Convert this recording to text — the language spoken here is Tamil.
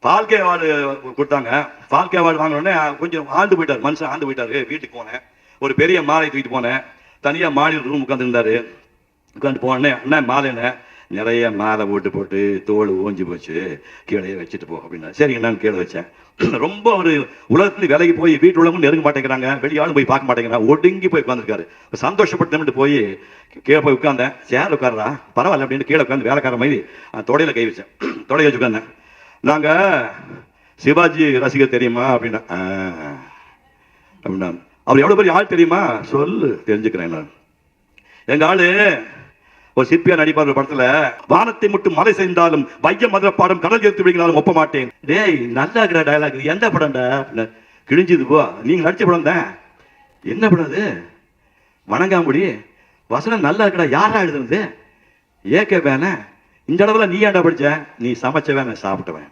வாழ்க்கை அவார்டு கொடுத்தாங்க. வாழ்க்கை அவார்டு வாங்கினோடனே கொஞ்சம் ஆண்டு போயிட்டார், மனுஷன் ஆண்டு போயிட்டாரு. வீட்டுக்கு போனேன், ஒரு பெரிய மாலை தூக்கிட்டு போனேன். தனியாக மாடியில் ரூம் உட்காந்துருந்தாரு. உட்காந்து போனேன், அண்ணா மாலைண்ணே, நிறைய மாலை போட்டு தோல் ஓஞ்சி போச்சு, கீழே வச்சுட்டு போ அப்படின்னா. சரிங்க, நான் கீழே வச்சேன். ரொம்ப ஒரு உலகத்துல வேலைக்கு போய் வீட்டு உள்ளவங்க நெருங்க மாட்டேங்கிறாங்க, வெளியாலும் போய் பார்க்க மாட்டேங்கிறாங்க, ஒடுங்கி போய் உட்காந்துருக்காரு. சந்தோஷப்பட்டு போய் கீழே போய் உட்காந்தேன். சேர் உட்காரா பரவாயில்ல அப்படின்னு கீழே உட்காந்து வேலைக்கார மாதிரி தொடையில கை வச்சேன். தொடைய வச்சு உட்காந்தேன். நாங்க சிவாஜி ரசிகர் தெரியுமா அப்படின்னா. அப்படின்னா அவர் எவ்வளவு பெரிய ஆள் தெரியுமா? சொல்லு, தெரிஞ்சுக்கிறேன். நான் எங்க ஆளு ஒரு சிற்பியா நடிப்பார் படத்துல, வானத்தை மட்டும் மழை செய்தாலும் வைய மதுர பாடம் கடல் எடுத்து விடுங்களாலும் ஒப்ப மாட்டேன். டேய், நல்லா இருக்கிற டயலாக், எந்த படம்டா? கிழிஞ்சது போ, நீங்க நடிச்ச படம் தான். என்ன படம் அது? வணங்காமுடி. வசனம் நல்லா இருக்கடா, யாரா எழுதுனது? ஏக்க வேணா இந்த அளவுல நீ ஏன்டா படிச்ச? நீ சமைச்ச வேணா, சாப்பிட்டவன்.